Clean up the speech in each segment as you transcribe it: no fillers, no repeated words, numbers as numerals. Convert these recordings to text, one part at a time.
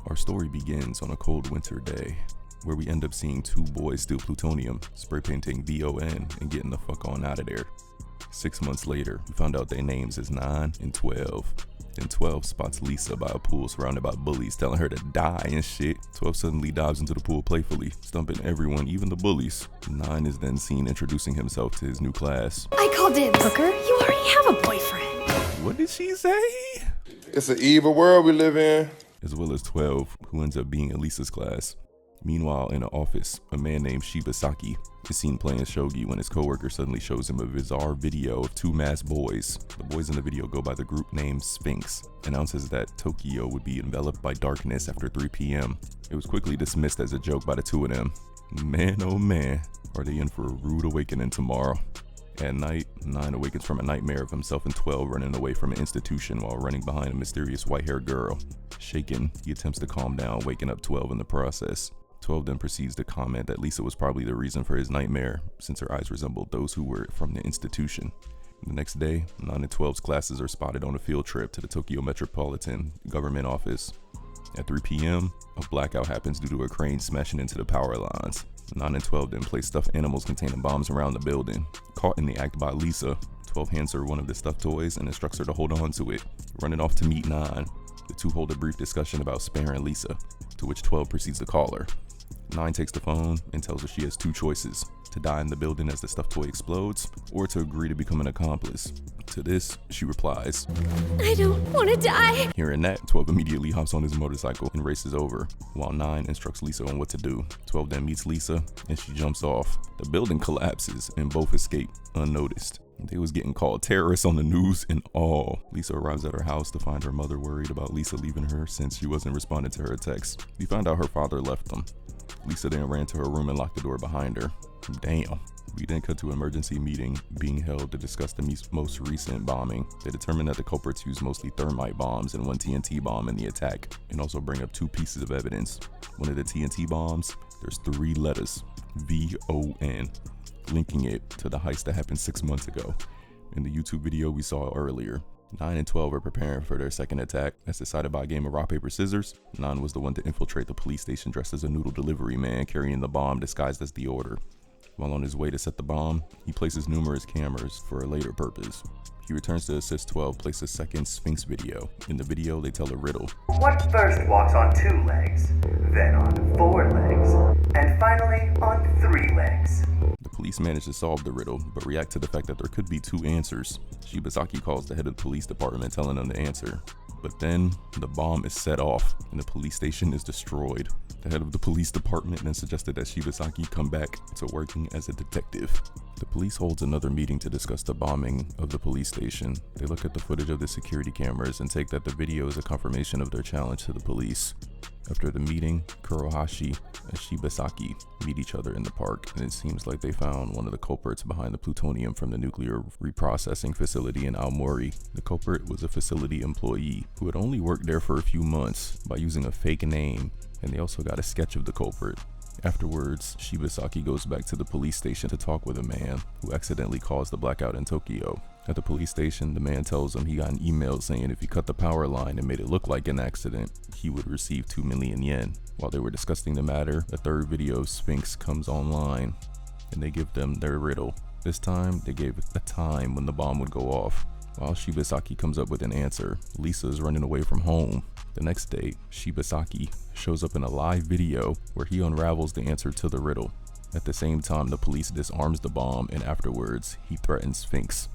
Our story begins on a cold winter day, where we end up seeing two boys steal plutonium, spray painting VON, and getting the fuck on out of there. 6 months later, we found out their names is 9 and 12. Then 12 spots Lisa by a pool surrounded by bullies telling her to die and shit. 12 suddenly dives into the pool playfully, stumping everyone, even the bullies. 9 is then seen introducing himself to his new class. I called in. Hooker, you already have a boyfriend. What did she say? It's an evil world we live in. As well as 12, who ends up being in Lisa's class. Meanwhile, in an office, a man named Shibasaki is seen playing shogi when his coworker suddenly shows him a bizarre video of two masked boys. The boys in the video go by the group name Sphinx, announces that Tokyo would be enveloped by darkness after 3 p.m. It was quickly dismissed as a joke by the two of them. Man, oh man, are they in for a rude awakening tomorrow. At night, 9 awakens from a nightmare of himself and 12 running away from an institution while running behind a mysterious white-haired girl. Shaken, he attempts to calm down, waking up 12 in the process. 12 then proceeds to comment that Lisa was probably the reason for his nightmare, since her eyes resembled those who were from the institution. The next day, 9 and 12's classes are spotted on a field trip to the Tokyo Metropolitan Government Office. At 3 p.m., a blackout happens due to a crane smashing into the power lines. 9 and 12 then place stuffed animals containing bombs around the building. Caught in the act by Lisa, 12 hands her one of the stuffed toys and instructs her to hold on to it. Running off to meet 9, the two hold a brief discussion about sparing Lisa, to which 12 proceeds to call her. 9 takes the phone and tells her she has two choices: to die in the building as the stuffed toy explodes, or to agree to become an accomplice. To this, she replies, I don't want to die. Hearing that, 12 immediately hops on his motorcycle and races over, while 9 instructs Lisa on what to do. 12 then meets Lisa, and she jumps off. The building collapses, and both escape unnoticed. They was getting called terrorists on the news and all. Lisa arrives at her house to find her mother worried about Lisa leaving her since she wasn't responding to her texts. We found out her father left them. Lisa then ran to her room and locked the door behind her. Damn. We then cut to an emergency meeting being held to discuss the most recent bombing. They determined that the culprits used mostly thermite bombs and one TNT bomb in the attack, and also bring up two pieces of evidence. One of the TNT bombs, there's 3 letters, VON, linking it to the heist that happened 6 months ago. In the YouTube video we saw earlier, 9 and 12 are preparing for their second attack. As decided by a game of rock, paper, scissors, 9 was the one to infiltrate the police station dressed as a noodle delivery man carrying the bomb disguised as the order. While on his way to set the bomb, he places numerous cameras for a later purpose. He returns to assist 12 place a second Sphinx video. In the video, they tell a riddle. What first walks on 2 legs, then on 4 legs, and finally on 3 legs? The police manage to solve the riddle, but react to the fact that there could be 2 answers. Shibasaki calls the head of the police department telling them the answer. But then, the bomb is set off, and the police station is destroyed. The head of the police department then suggested that Shibasaki come back to working as a detective. The police holds another meeting to discuss the bombing of the police station. They look at the footage of the security cameras and take that the video is a confirmation of their challenge to the police. After the meeting, Kurohashi and Shibasaki meet each other in the park, and it seems like they found one of the culprits behind the plutonium from the nuclear reprocessing facility in Aomori. The culprit was a facility employee who had only worked there for a few months by using a fake name, and they also got a sketch of the culprit. Afterwards, Shibasaki goes back to the police station to talk with a man who accidentally caused the blackout in Tokyo. At the police station, the man tells him he got an email saying if he cut the power line and made it look like an accident, he would receive 2 million yen. While they were discussing the matter, a third video of Sphinx comes online, and they give them their riddle. This time, they gave a time when the bomb would go off. While Shibasaki comes up with an answer, Lisa is running away from home. The next day, Shibasaki shows up in a live video where he unravels the answer to the riddle. At the same time, the police disarms the bomb, and afterwards, he threatens Sphinx.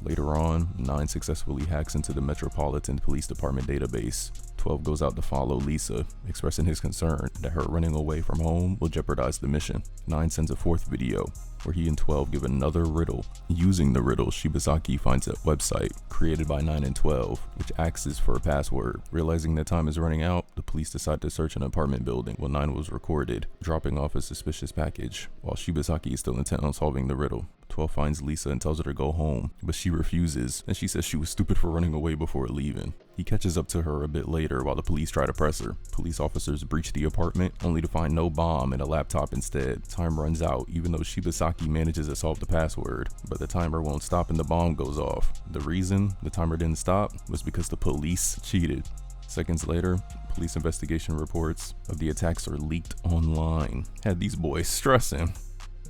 Later on, 9 successfully hacks into the Metropolitan Police Department database. 12 goes out to follow Lisa, expressing his concern that her running away from home will jeopardize the mission. 9 sends a 4th video, where he and 12 give another riddle. Using the riddle, Shibasaki finds a website created by 9 and 12, which acts for a password. Realizing that time is running out, the police decide to search an apartment building while 9 was recorded, dropping off a suspicious package, while Shibasaki is still intent on solving the riddle. 12 finds Lisa and tells her to go home, but she refuses, and she says she was stupid for running away before leaving. He catches up to her a bit later while the police try to press her. Police officers breach the apartment, only to find no bomb and a laptop instead. Time runs out, even though Shibasaki manages to solve the password, but the timer won't stop and the bomb goes off. The reason the timer didn't stop was because the police cheated. Seconds later, Police investigation reports of the attacks are leaked online. Had these boys stressing.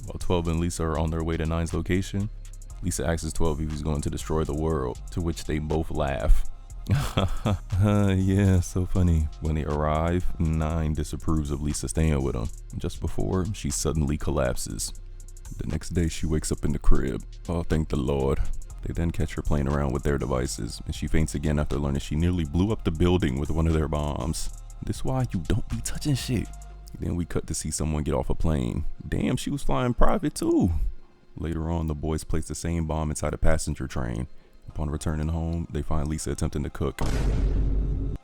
While 12 and Lisa are on their way to 9's location, Lisa asks 12 if he's going to destroy the world, to which they both laugh. Yeah, so funny. When they arrive, 9 disapproves of Lisa staying with him. Just before, she suddenly collapses. The next day, she wakes up in the crib. Oh, thank the Lord. They then catch her playing around with their devices, and she faints again after learning she nearly blew up the building with one of their bombs. This why you don't be touching shit. Then we cut to see someone get off a plane. Damn, she was flying private too. Later on, the boys place the same bomb inside a passenger train. Upon returning home, they find Lisa attempting to cook.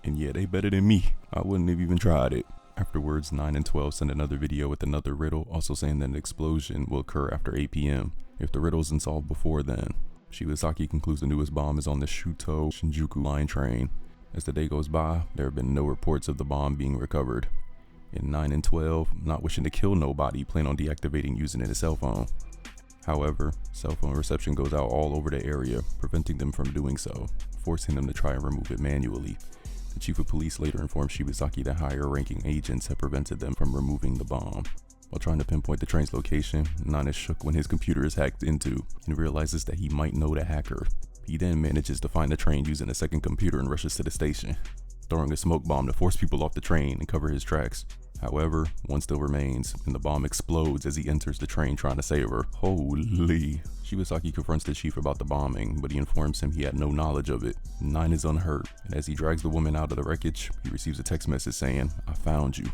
And yeah, they better than me. I wouldn't have even tried it. Afterwards, 9 and 12 send another video with another riddle, also saying that an explosion will occur after 8 p.m. if the riddle isn't solved before then. Shibasaki concludes the newest bomb is on the Shuto Shinjuku line train. As the day goes by, there have been no reports of the bomb being recovered. In 9 and 12, not wishing to kill nobody, plan on deactivating using it as a cell phone. However, cell phone reception goes out all over the area, preventing them from doing so, forcing them to try and remove it manually. The chief of police later informed Shibasaki that higher-ranking agents had prevented them from removing the bomb. While trying to pinpoint the train's location, 9 is shook when his computer is hacked into and realizes that he might know the hacker. He then manages to find the train using a second computer and rushes to the station, throwing a smoke bomb to force people off the train and cover his tracks. However, one still remains, and the bomb explodes as he enters the train trying to save her. Holy. Shibasaki confronts the chief about the bombing, but he informs him he had no knowledge of it. 9 is unhurt, and as he drags the woman out of the wreckage, he receives a text message saying, "I found you."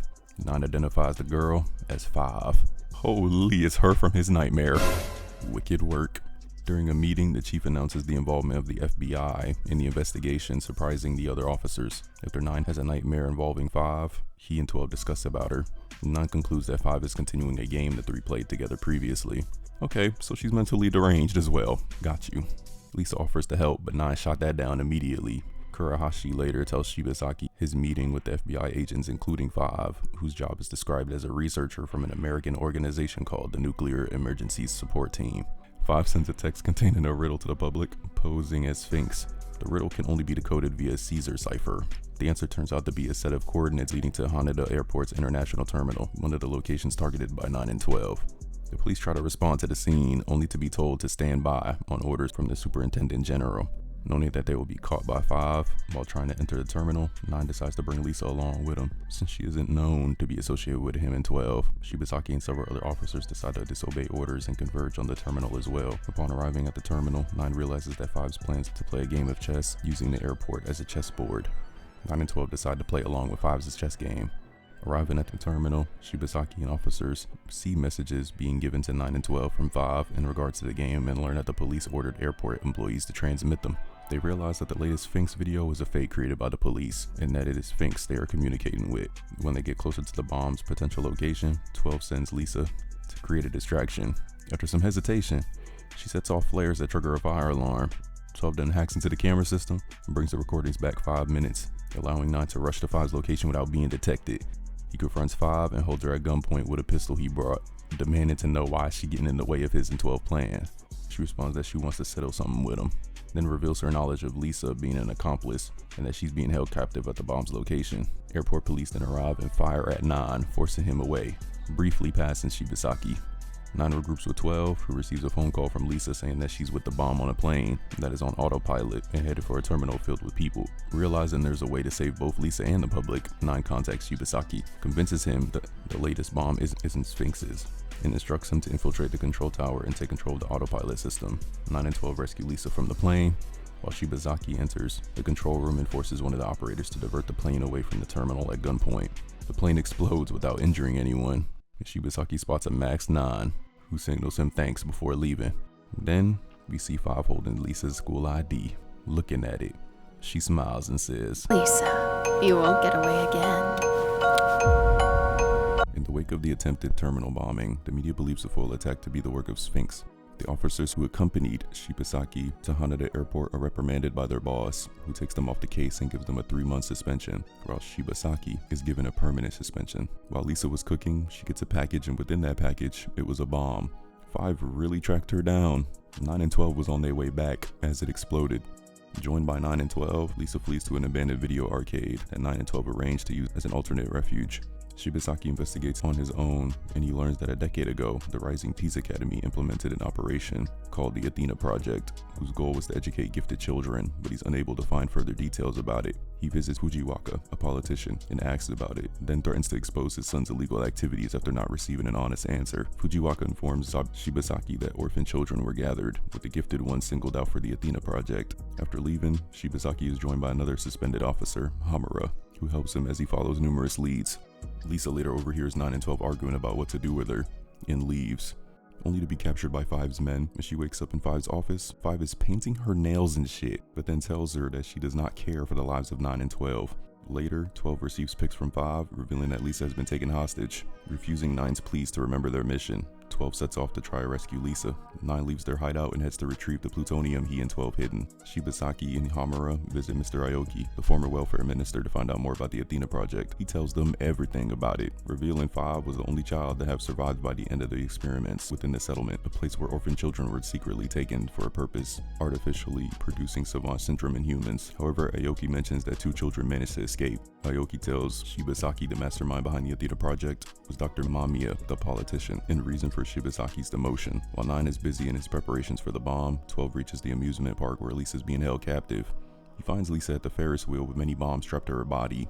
9 identifies the girl as 5. Holy, it's her from his nightmare. Wicked work. During a meeting, the chief announces the involvement of the FBI in the investigation, surprising the other officers. After 9 has a nightmare involving 5, he and 12 discuss about her. 9 concludes that 5 is continuing a game the 3 played together previously. Okay, so she's mentally deranged as well. Got you. Lisa offers to help, but 9 shot that down immediately. Kurahashi later tells Shibasaki his meeting with the FBI agents, including 5, whose job is described as a researcher from an American organization called the Nuclear Emergencies Support Team. 5 sends a text containing a riddle to the public, posing as Sphinx. The riddle can only be decoded via Caesar cipher. The answer turns out to be a set of coordinates leading to Haneda Airport's international terminal, one of the locations targeted by 9 and 12. The police try to respond to the scene, only to be told to stand by on orders from the superintendent general. Knowing that they will be caught by 5 while trying to enter the terminal, 9 decides to bring Lisa along with him. Since she isn't known to be associated with him and 12, Shibasaki and several other officers decide to disobey orders and converge on the terminal as well. Upon arriving at the terminal, 9 realizes that 5's plans to play a game of chess using the airport as a chessboard. 9 and 12 decide to play along with 5's chess game. Arriving at the terminal, Shibasaki and officers see messages being given to 9 and 12 from 5 in regards to the game and learn that the police ordered airport employees to transmit them. They realize that the latest Sphinx video is a fake created by the police and that it is Sphinx they are communicating with. When they get closer to the bomb's potential location, 12 sends Lisa to create a distraction. After some hesitation, she sets off flares that trigger a fire alarm. 12 then hacks into the camera system and brings the recordings back 5 minutes, allowing 9 to rush to 5's location without being detected. He confronts 5 and holds her at gunpoint with a pistol he brought, demanding to know why she's getting in the way of his and 12 plans. She responds that she wants to settle something with him, then reveals her knowledge of Lisa being an accomplice and that she's being held captive at the bomb's location. Airport police then arrive and fire at 9, forcing him away, briefly passing Shibasaki. 9 regroups with 12, who receives a phone call from Lisa saying that she's with the bomb on a plane that is on autopilot and headed for a terminal filled with people. Realizing there's a way to save both Lisa and the public, 9 contacts Shibasaki, convinces him that the latest bomb isn't Sphinx's, and instructs him to infiltrate the control tower and take control of the autopilot system. 9 and 12 rescue Lisa from the plane, while Shibasaki enters the control room and forces one of the operators to divert the plane away from the terminal at gunpoint. The plane explodes without injuring anyone. Shibasaki spots a Max 9, who signals him thanks before leaving. Then, we see 5 holding Lisa's school ID, looking at it. She smiles and says, Lisa, you won't get away again. In the wake of the attempted terminal bombing, the media believes the full attack to be the work of Sphinx. The officers who accompanied Shibasaki to Haneda Airport are reprimanded by their boss, who takes them off the case and gives them a 3-month suspension, while Shibasaki is given a permanent suspension. While Lisa was cooking, she gets a package, and within that package, it was a bomb. 5 really tracked her down. 9 and 12 was on their way back as it exploded. Joined by 9 and 12, Lisa flees to an abandoned video arcade that 9 and 12 arrange to use as an alternate refuge. Shibasaki investigates on his own, and he learns that a decade ago, the Rising Peace Academy implemented an operation called the Athena Project, whose goal was to educate gifted children, but he's unable to find further details about it. He visits Fujiwaka, a politician, and asks about it, then threatens to expose his son's illegal activities after not receiving an honest answer. Fujiwaka informs Shibasaki that orphan children were gathered, with the gifted ones singled out for the Athena Project. After leaving, Shibasaki is joined by another suspended officer, Hamura, who helps him as he follows numerous leads. Lisa later overhears 9 and 12 arguing about what to do with her, and leaves, only to be captured by 5's men. When she wakes up in 5's office, 5 is painting her nails and shit, but then tells her that she does not care for the lives of 9 and 12. Later, 12 receives pics from 5, revealing that Lisa has been taken hostage. Refusing 9's pleas to remember their mission, 12 sets off to try to rescue Lisa. 9 leaves their hideout and heads to retrieve the plutonium he and 12 hidden. Shibasaki and Hamura visit Mr. Aoki, the former welfare minister, to find out more about the Athena Project. He tells them everything about it, revealing 5 was the only child to have survived by the end of the experiments within the settlement, a place where orphan children were secretly taken for a purpose, artificially producing savant syndrome in humans. However, Aoki mentions that 2 children managed to escape. Aoki tells Shibasaki the mastermind behind the Athena Project was Dr. Mamiya, the politician, and reason for Shibasaki's demotion. While 9 is busy in his preparations for the bomb, 12 reaches the amusement park where Lisa's being held captive. He finds Lisa at the Ferris wheel with many bombs strapped to her body.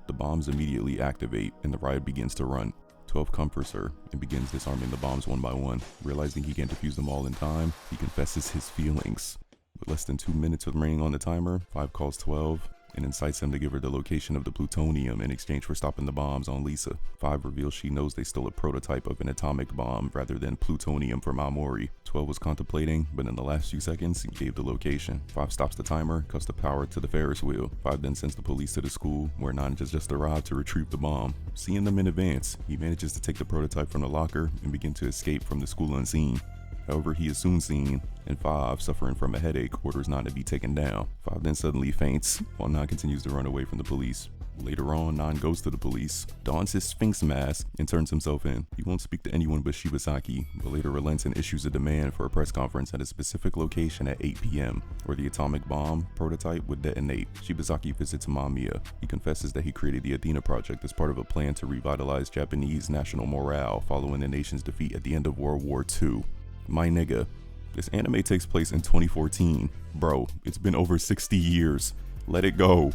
The bombs immediately activate and the riot begins to run. 12 comforts her and begins disarming the bombs one by one. Realizing he can't defuse them all in time, he confesses his feelings. With less than 2 minutes remaining on the timer, 5 calls 12 and incites him to give her the location of the plutonium in exchange for stopping the bombs on Lisa. 5 reveals she knows they stole a prototype of an atomic bomb rather than plutonium from Aomori. 12 was contemplating, but in the last few seconds, he gave the location. 5 stops the timer, cuts the power to the Ferris wheel. 5 then sends the police to the school, where 9 has just arrived to retrieve the bomb. Seeing them in advance, he manages to take the prototype from the locker and begin to escape from the school unseen. However, he is soon seen, and 5, suffering from a headache, orders 9 to be taken down. 5 then suddenly faints, while 9 continues to run away from the police. Later on, 9 goes to the police, dons his Sphinx mask, and turns himself in. He won't speak to anyone but Shibasaki, but later relents and issues a demand for a press conference at a specific location at 8 p.m., where the atomic bomb prototype would detonate. Shibasaki visits Mamiya. He confesses that he created the Athena Project as part of a plan to revitalize Japanese national morale following the nation's defeat at the end of World War II. My nigga, this anime takes place in 2014. Bro, it's been over 60 years. Let it go.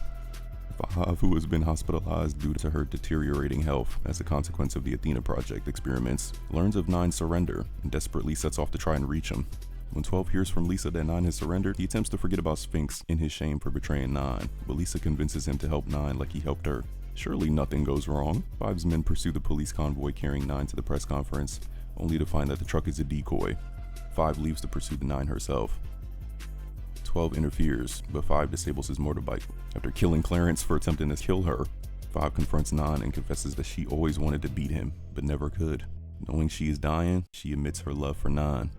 5, who has been hospitalized due to her deteriorating health as a consequence of the Athena Project experiments, learns of 9's surrender and desperately sets off to try and reach him. When 12 hears from Lisa that 9 has surrendered, he attempts to forget about Sphinx in his shame for betraying 9, but Lisa convinces him to help 9 like he helped her. Surely nothing goes wrong. 5's men pursue the police convoy carrying 9 to the press conference, only to find that the truck is a decoy. 5 leaves to pursue the 9 herself. 12 interferes, but 5 disables his motorbike. After killing Clarence for attempting to kill her, 5 confronts 9 and confesses that she always wanted to beat him, but never could. Knowing she is dying, she admits her love for 9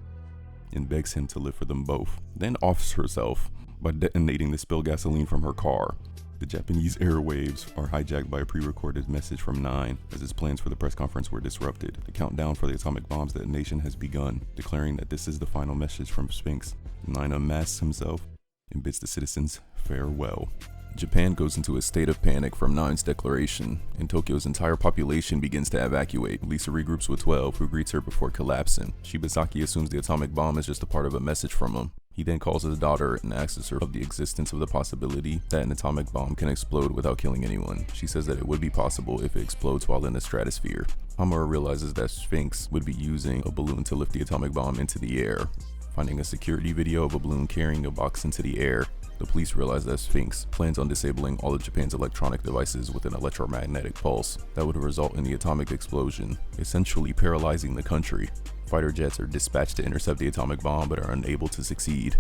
and begs him to live for them both, then offs herself by detonating the spilled gasoline from her car. The Japanese airwaves are hijacked by a pre-recorded message from 9 as his plans for the press conference were disrupted. The countdown for the atomic bomb's detonation has begun, declaring that this is the final message from Sphinx. 9 unmasks himself and bids the citizens farewell. Japan goes into a state of panic from 9's declaration, and Tokyo's entire population begins to evacuate. Lisa regroups with 12, who greets her before collapsing. Shibasaki assumes the atomic bomb is just a part of a message from him. He then calls his daughter and asks her of the existence of the possibility that an atomic bomb can explode without killing anyone. She says that it would be possible if it explodes while in the stratosphere. Hamura realizes that Sphinx would be using a balloon to lift the atomic bomb into the air. Finding a security video of a balloon carrying a box into the air, the police realize that Sphinx plans on disabling all of Japan's electronic devices with an electromagnetic pulse that would result in the atomic explosion, essentially paralyzing the country. Fighter jets are dispatched to intercept the atomic bomb but are unable to succeed,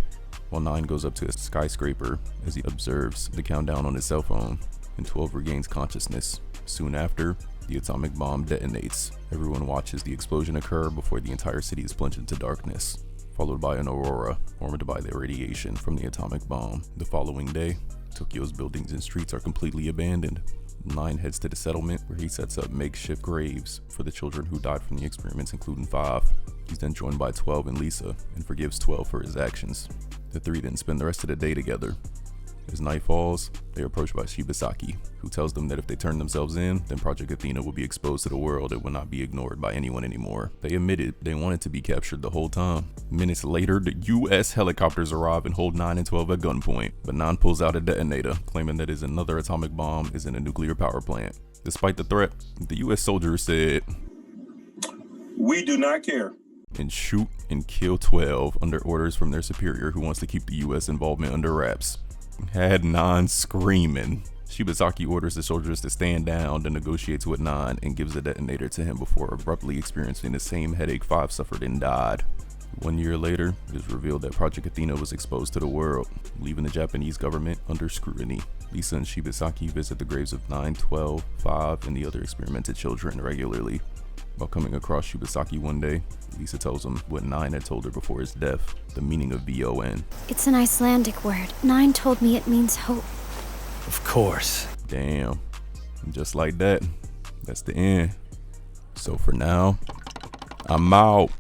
while 9 goes up to a skyscraper as he observes the countdown on his cell phone, and 12 regains consciousness. Soon after, the atomic bomb detonates. Everyone watches the explosion occur before the entire city is plunged into darkness, followed by an aurora formed by the radiation from the atomic bomb. The following day, Tokyo's buildings and streets are completely abandoned. 9 heads to the settlement, where he sets up makeshift graves for the children who died from the experiments, including 5. He's then joined by 12 and Lisa and forgives 12 for his actions. The three then spend the rest of the day together. As night falls, they are approached by Shibasaki, who tells them that if they turn themselves in, then Project Athena will be exposed to the world and will not be ignored by anyone anymore. They admitted they wanted to be captured the whole time. Minutes later, the US helicopters arrive and hold 9 and 12 at gunpoint, but 9 pulls out a detonator, claiming that another atomic bomb is in a nuclear power plant. Despite the threat, the US soldiers said, "We do not care," and shoot and kill 12 under orders from their superior, who wants to keep the US involvement under wraps. Had 9 screaming. Shibasaki orders the soldiers to stand down, then negotiates with 9 and gives the detonator to him before abruptly experiencing the same headache 5 suffered and died. 1 year later, it is revealed that Project Athena was exposed to the world, leaving the Japanese government under scrutiny. Lisa and Shibasaki visit the graves of 9, 12, 5, and the other experimented children regularly. While coming across Shibasaki one day, Lisa tells him what 9 had told her before his death, the meaning of VON. It's an Icelandic word. 9 told me it means hope. Of course. Damn. And just like that, that's the end. So for now, I'm out.